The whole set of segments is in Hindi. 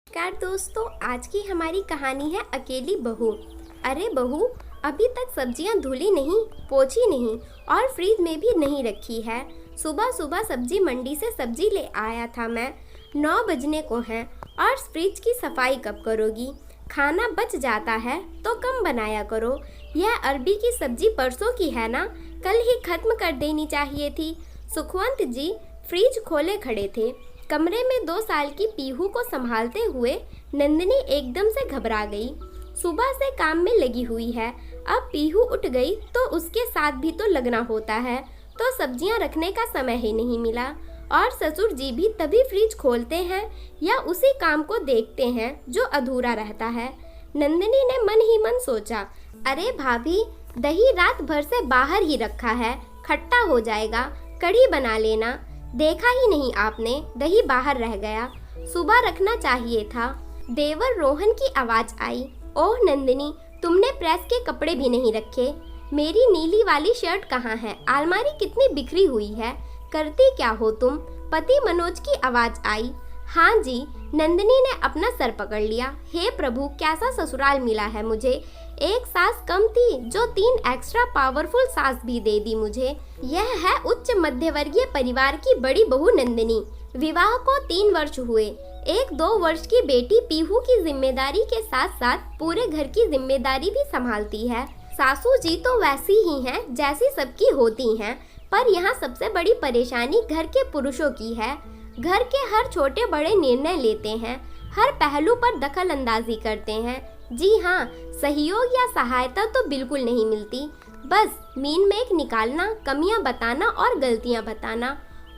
नमस्कार दोस्तों, आज की हमारी कहानी है अकेली बहू। अरे बहू, अभी तक सब्जियां धुली नहीं, पोंछी नहीं और फ्रिज में भी नहीं रखी है। सुबह सुबह सब्जी मंडी से सब्जी ले आया था मैं। 9 बजने को है और फ्रिज की सफाई कब करोगी? खाना बच जाता है तो कम बनाया करो। यह अरबी की सब्जी परसों की है ना, कल ही खत्म कर देनी चाहिए थी। सुखवंत जी फ्रिज खोले खड़े थे। कमरे में 2 साल की पीहू को संभालते हुए नंदिनी एकदम से घबरा गई। सुबह से काम में लगी हुई है, अब पीहू उठ गई तो उसके साथ भी तो लगना होता है, तो सब्जियां रखने का समय ही नहीं मिला। और ससुर जी भी तभी फ्रिज खोलते हैं या उसी काम को देखते हैं जो अधूरा रहता है। नंदिनी ने मन ही मन सोचा, अरे भाभी, दही रात भर से बाहर ही रखा है, खट्टा हो जाएगा, कढ़ी बना लेना। देखा ही नहीं आपने, दही बाहर रह गया, सुबह रखना चाहिए था। देवर रोहन की आवाज आई, ओह नंदिनी, तुमने प्रेस के कपड़े भी नहीं रखे। मेरी नीली वाली शर्ट कहाँ है? अलमारी कितनी बिखरी हुई है, करती क्या हो तुम? पति मनोज की आवाज आई। हाँ जी, नंदिनी ने अपना सर पकड़ लिया। हे प्रभु, कैसा ससुराल मिला है मुझे। एक सास कम थी जो 3 एक्स्ट्रा पावरफुल सास भी दे दी मुझे। यह है उच्च मध्यवर्गीय परिवार की बड़ी बहू नंदिनी। विवाह को 3 वर्ष हुए। 1-2 वर्ष की बेटी पीहू की जिम्मेदारी के साथ साथ पूरे घर की जिम्मेदारी भी संभालती है। सासू जी तो वैसी ही हैं जैसी सबकी होती हैं, पर यहाँ सबसे बड़ी परेशानी घर के पुरुषों की है। घर के हर छोटे बड़े निर्णय लेते हैं, हर पहलू पर दखल अंदाजी करते हैं। जी हाँ, सहयोग या सहायता तो बिल्कुल नहीं मिलती। बस मीन मेक निकालना, कमियां बताना और गलतियां बताना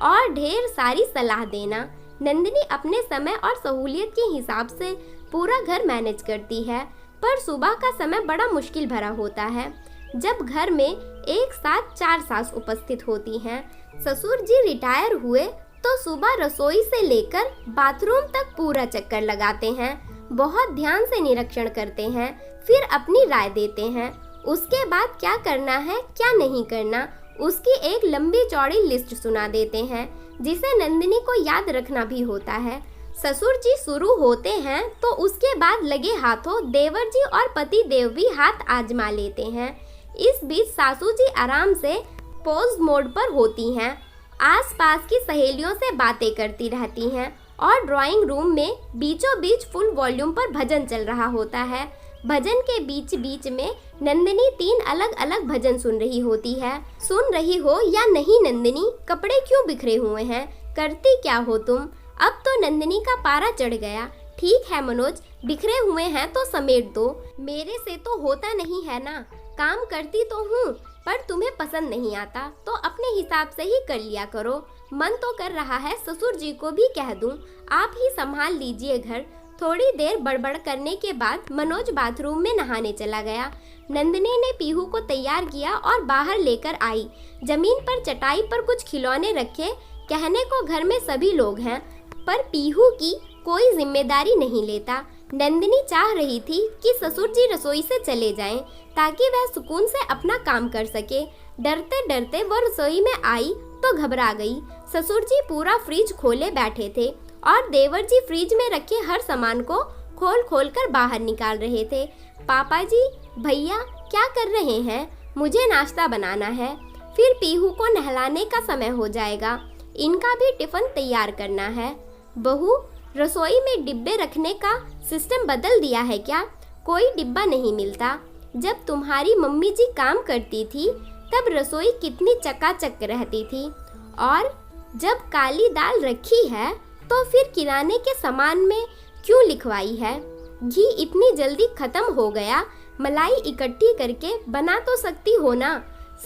और ढेर सारी सलाह देना। नंदिनी अपने समय और सहूलियत के हिसाब से पूरा घर मैनेज करती है, पर सुबह का समय बड़ा मुश्किल भरा होता है जब घर में एक साथ 4 सास उपस्थित होती हैं। ससुर जी रिटायर हुए तो सुबह रसोई से लेकर बाथरूम तक पूरा चक्कर लगाते हैं, बहुत ध्यान से निरीक्षण करते हैं, फिर अपनी राय देते हैं। उसके बाद क्या करना है क्या नहीं करना, उसकी एक लंबी चौड़ी लिस्ट सुना देते हैं, जिसे नंदिनी को याद रखना भी होता है। ससुर जी शुरू होते हैं तो उसके बाद लगे हाथों देवर जी और पति देव भी हाथ आजमा लेते हैं। इस बीच सासू जी आराम से पॉज मोड पर होती हैं, आसपास की सहेलियों से बातें करती रहती हैं और ड्राइंग रूम में बीचों बीच फुल वॉल्यूम पर भजन चल रहा होता है। भजन के बीच बीच में नंदिनी 3 अलग अलग भजन सुन रही होती है। सुन रही हो या नहीं नंदिनी, कपड़े क्यों बिखरे हुए हैं, करती क्या हो तुम? अब तो नंदिनी का पारा चढ़ गया। ठीक है मनोज, बिखरे हुए हैं तो समेट दो, मेरे से तो होता नहीं है ना। काम करती तो हूँ, पर तुम्हें पसंद नहीं आता तो अपने हिसाब से ही कर लिया करो। मन तो कर रहा है ससुर जी को भी कह दूं, आप ही संभाल लीजिए घर। थोड़ी देर बड़बड़ करने के बाद मनोज बाथरूम में नहाने चला गया। नंदिनी ने पीहू को तैयार किया और बाहर लेकर आई। जमीन पर चटाई पर कुछ खिलौने रखे। कहने को घर में सभी लोग हैं, पर पीहू की कोई जिम्मेदारी नहीं लेता। नंदिनी चाह रही थी कि ससुर जी रसोई से चले जाएं, ताकि वह सुकून से अपना काम कर सके। डरते डरते वह रसोई में आई तो घबरा गई। ससुर जी पूरा फ्रिज खोले बैठे थे और देवर जी फ्रिज में रखे हर सामान को खोल खोल कर बाहर निकाल रहे थे। पापा जी, भैया क्या कर रहे हैं? मुझे नाश्ता बनाना है, फिर पीहू को नहलाने का समय हो जाएगा, इनका भी टिफिन तैयार करना है। बहू, रसोई में डिब्बे रखने का सिस्टम बदल दिया है क्या? कोई डिब्बा नहीं मिलता। जब तुम्हारी मम्मी जी काम करती थी तब रसोई कितनी चकाचक रहती थी, और जब काली दाल रखी है तो फिर किराने के सामान में क्यों लिखवाई है? घी इतनी जल्दी खत्म हो गया, मलाई इकट्ठी करके बना तो सकती हो ना,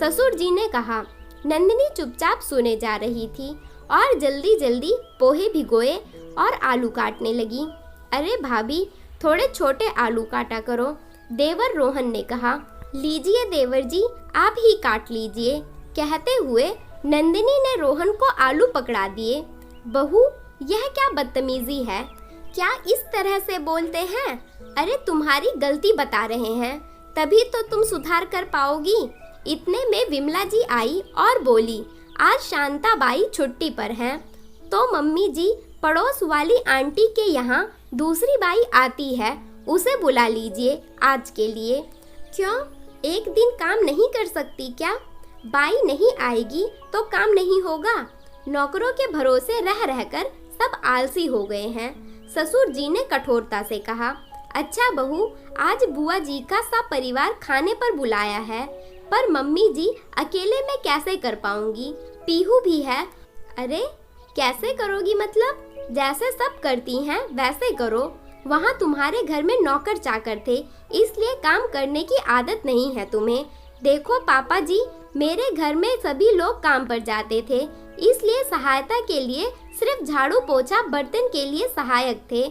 ससुर जी ने कहा। नंदिनी चुपचाप सुने जा रही थी और जल्दी जल्दी पोहे भिगोए और आलू काटने लगी। अरे भाभी, थोड़े छोटे आलू काटा करो, देवर रोहन ने कहा। लीजिए देवर जी, आप ही काट लीजिए, कहते हुए नंदिनी ने रोहन को आलू पकड़ा दिए। बहू, यह क्या बदतमीजी है? क्या इस तरह से बोलते हैं? अरे तुम्हारी गलती बता रहे हैं, तभी तो तुम सुधार कर पाओगी। इतने में विमला जी आई और बोली, आज शांता बाई छुट्टी पर हैं, तो मम्मी जी पड़ोस वाली आंटी के यहाँ दूसरी बाई आती है, उसे बुला लीजिए आज के लिए। क्यों, एक दिन काम नहीं कर सकती क्या? बाई नहीं आएगी तो काम नहीं होगा। नौकरों के भरोसे रह रहकर सब आलसी हो गए हैं। ससुर जी ने कठोरता से कहा, अच्छा बहू, आज बुआ जी का सब परिवार खाने पर बुलाया है, पर मम्मी जी अकेले मैं कैसे कर पाऊंगी? पीहू भी है। अरे कैसे करोगी मतलब? जैसे सब करती हैं वैसे करो। वहाँ तुम्हारे घर में नौकर चाकर थे, इसलिए काम करने की आदत नहीं है तुम्हें। देखो पापा जी, मेरे घर में सभी लोग काम पर जाते थे, इसलिए सहायता के लिए सिर्फ झाड़ू पोछा बर्तन के लिए सहायक थे।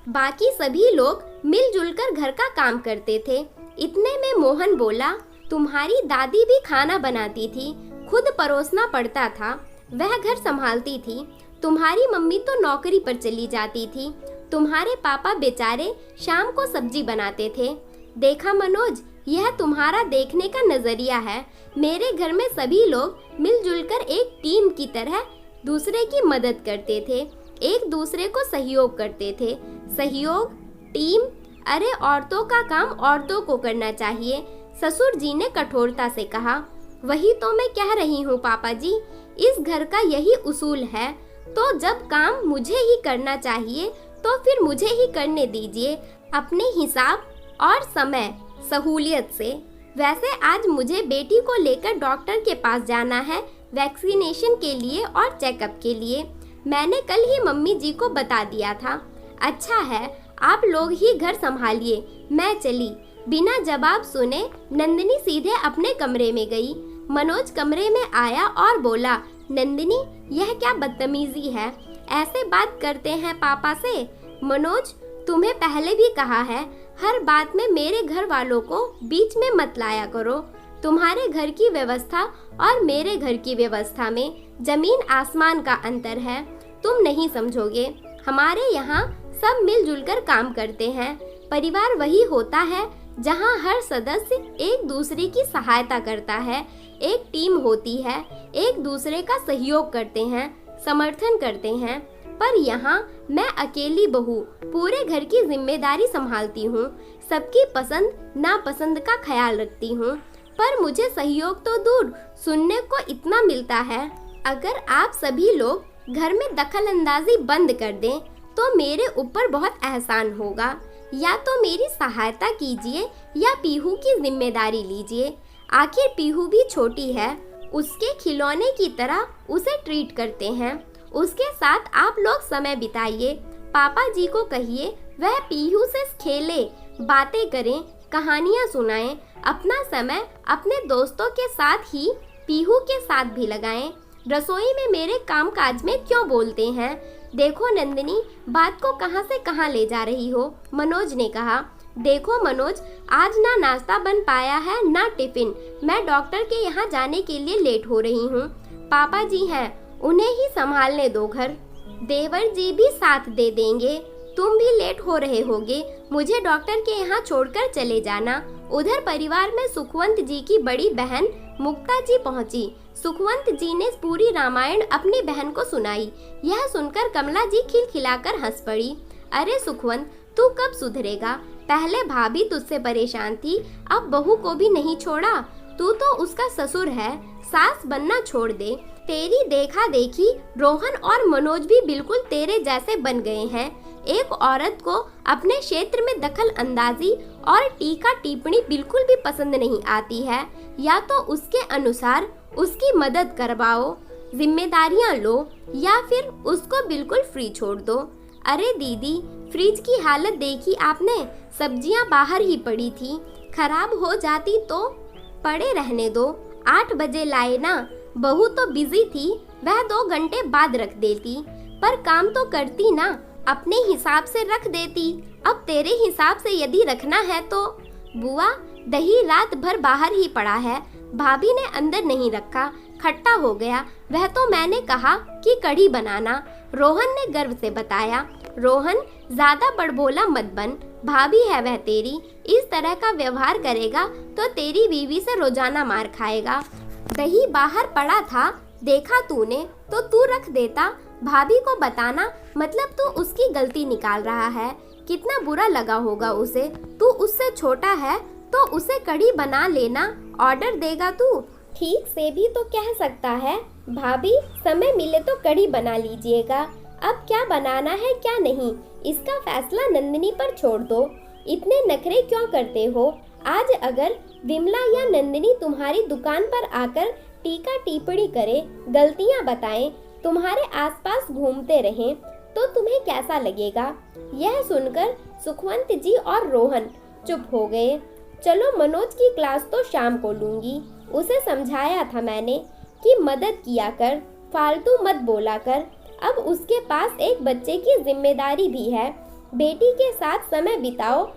बाकी सभी लोग मिलजुल कर घर का काम करते थे। इतने में मोहन बोला, तुम्हारी दादी भी खाना बनाती थी, खुद परोसना पड़ता था, वह घर संभालती थी। तुम्हारी मम्मी तो नौकरी पर चली जाती थी। तुम्हारे पापा बेचारे शाम को सब्जी बनाते थे। देखा मनोज, यह तुम्हारा देखने का नजरिया है। मेरे घर में सभी लोग मिलजुल कर एक टीम की तरह दूसरे की मदद करते थे, एक दूसरे को सहयोग करते थे। सहयोग, टीम, अरे औरतों का काम औरतों को करना चाहिए, ससुर जी ने कठोरता से कहा। वही तो मैं कह रही हूँ पापा जी, इस घर का यही उसूल है। तो जब काम मुझे ही करना चाहिए तो फिर मुझे ही करने दीजिए, अपने हिसाब और समय सहूलियत से। वैसे आज मुझे बेटी को लेकर डॉक्टर के पास जाना है, वैक्सीनेशन के लिए और चेकअप के लिए। मैंने कल ही मम्मी जी को बता दिया था। अच्छा है, आप लोग ही घर संभालिए, मैं चली। बिना जवाब सुने नंदिनी सीधे अपने कमरे में गई। मनोज कमरे में आया और बोला, नंदिनी, यह क्या बदतमीजी है? ऐसे बात करते हैं पापा से? मनोज, तुम्हें पहले भी कहा है, हर बात में मेरे घर वालों को बीच में मत लाया करो। तुम्हारे घर की व्यवस्था और मेरे घर की व्यवस्था में जमीन आसमान का अंतर है, तुम नहीं समझोगे। हमारे यहाँ सब मिलजुल कर काम करते हैं। परिवार वही होता है जहाँ हर सदस्य एक दूसरे की सहायता करता है, एक टीम होती है, एक दूसरे का सहयोग करते हैं, समर्थन करते हैं। पर यहाँ मैं अकेली बहू पूरे घर की जिम्मेदारी संभालती हूँ, सबकी पसंद नापसंद का ख्याल रखती हूँ, पर मुझे सहयोग तो दूर सुनने को इतना मिलता है। अगर आप सभी लोग घर में दखल अंदाजी बंद कर दें तो मेरे ऊपर बहुत एहसान होगा। या तो मेरी सहायता कीजिए या पीहू की जिम्मेदारी लीजिए। आखिर पीहू भी छोटी है, उसके खिलौने की तरह उसे ट्रीट करते हैं। उसके साथ आप लोग समय बिताइए। पापा जी को कहिए वह पीहू से खेले, बातें करें, कहानियाँ सुनाएं। अपना समय अपने दोस्तों के साथ ही पीहू के साथ भी लगाएं। रसोई में मेरे कामकाज में क्यों बोलते हैं? देखो नंदिनी, बात को कहां से कहां ले जा रही हो, मनोज ने कहा। देखो मनोज, आज ना नाश्ता बन पाया है ना टिफिन। मैं डॉक्टर के यहाँ जाने के लिए लेट हो रही हूँ। पापा जी हैं, उन्हें ही संभालने दो घर। देवर जी भी साथ दे देंगे। तुम भी लेट हो रहे होगे, मुझे डॉक्टर के यहाँ छोड़कर चले जाना। उधर परिवार में सुखवंत जी की बड़ी बहन मुक्ता जी पहुँची। सुखवंत जी ने पूरी रामायण अपनी बहन को सुनाई। यह सुनकर कमला जी खिलखिलाकर हंस पड़ी। अरे सुखवंत, तू कब सुधरेगा? पहले भाभी तुझसे परेशान थी, अब बहू को भी नहीं छोड़ा। तू तो उसका ससुर है, सास बनना छोड़ दे। तेरी देखा देखी रोहन और मनोज भी बिल्कुल तेरे जैसे बन गए हैं। एक औरत को अपने क्षेत्र में दखल अंदाजी और टीका टिप्पणी बिल्कुल भी पसंद नहीं आती है। या तो उसके अनुसार उसकी मदद करवाओ, जिम्मेदारियां लो, या फिर उसको बिल्कुल फ्री छोड़ दो। अरे दीदी, फ्रिज की हालत देखी आपने? सब्जियां बाहर ही पड़ी थी, खराब हो जाती तो पड़े रहने दो। 8 बजे लाए ना। बहू तो बिजी थी, वह 2 घंटे बाद रख देती, पर काम तो करती ना, अपने हिसाब से रख देती। अब तेरे हिसाब से यदि रखना है तो। बुआ, दही रात भर बाहर ही पड़ा है, भाभी ने अंदर नहीं रखा, खट्टा हो गया। वह तो मैंने कहा कि कढ़ी बनाना, रोहन ने गर्व से बताया। रोहन, ज्यादा बड़बोला मत बन, भाभी है वह तेरी। इस तरह का व्यवहार करेगा तो तेरी बीवी से रोजाना मार खाएगा। दही बाहर पड़ा था, देखा तूने तो तू रख देता। भाभी को बताना मतलब तू उसकी गलती निकाल रहा है। कितना बुरा लगा होगा उसे। तू उससे छोटा है तो उसे कढ़ी बना लेना ऑर्डर देगा तू। ठीक से भी तो कह सकता है, भाभी समय मिले तो कढ़ी बना लीजिएगा। अब क्या बनाना है क्या नहीं, इसका फैसला नंदिनी पर छोड़ दो। इतने नखरे क्यों करते हो? आज अगर विमला या नंदिनी तुम्हारी दुकान पर आकर टीका टिप्पणी करे, गलतियां बताएं, तुम्हारे आसपास घूमते रहें, तो तुम्हें कैसा लगेगा? यह सुनकर सुखवंत जी और रोहन चुप हो गए। चलो मनोज की क्लास तो शाम को लूंगी। उसे समझाया था मैंने कि मदद किया कर, फालतू मत बोला कर। अब उसके पास एक बच्चे की जिम्मेदारी भी है। बेटी के साथ समय बिताओ।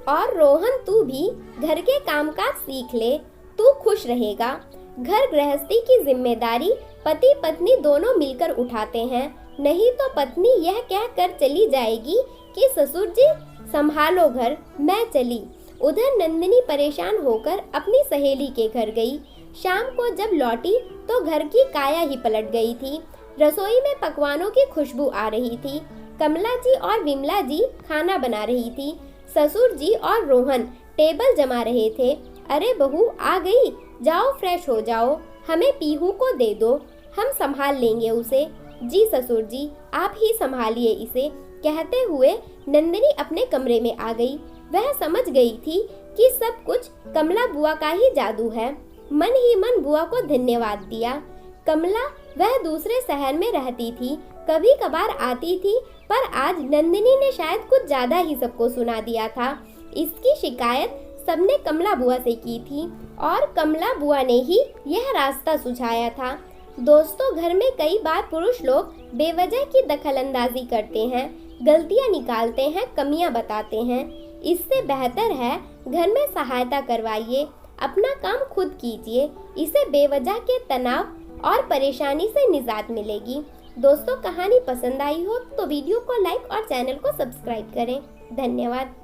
और रोहन तू भी घर के कामकाज सीख ले, तू खुश रहेगा। घर गृहस्थी की जिम्मेदारी पति पत्नी दोनों मिलकर उठाते हैं, नहीं तो पत्नी यह कह कर चली जाएगी कि ससुर जी संभालो घर, मैं चली। उधर नंदिनी परेशान होकर अपनी सहेली के घर गई। शाम को जब लौटी तो घर की काया ही पलट गई थी। रसोई में पकवानों की खुशबू आ रही थी। कमला जी और विमला जी खाना बना रही थी। ससुर जी और रोहन टेबल जमा रहे थे। अरे बहू आ गई, जाओ फ्रेश हो जाओ, हमें पीहू को दे दो, हम संभाल लेंगे उसे। जी ससुर जी, आप ही संभालिए इसे, कहते हुए नंदिनी अपने कमरे में आ गई। वह समझ गई थी कि सब कुछ कमला बुआ का ही जादू है। मन ही मन बुआ को धन्यवाद दिया। कमला वह दूसरे शहर में रहती थी, कभी कभार आती थी, पर आज नंदिनी ने शायद कुछ ज्यादा ही सबको सुना दिया था। इसकी शिकायत सबने कमला बुआ से की थी और कमला बुआ ने ही यह रास्ता सुझाया था। दोस्तों, घर में कई बार पुरुष लोग बेवजह की दखलंदाजी करते हैं, गलतियां निकालते हैं, कमियां बताते हैं। इससे बेहतर है घर में सहायता करवाइए, अपना काम खुद कीजिए। इसे बेवजह के तनाव और परेशानी से निजात मिलेगी। दोस्तों, कहानी पसंद आई हो तो वीडियो को लाइक और चैनल को सब्सक्राइब करें। धन्यवाद।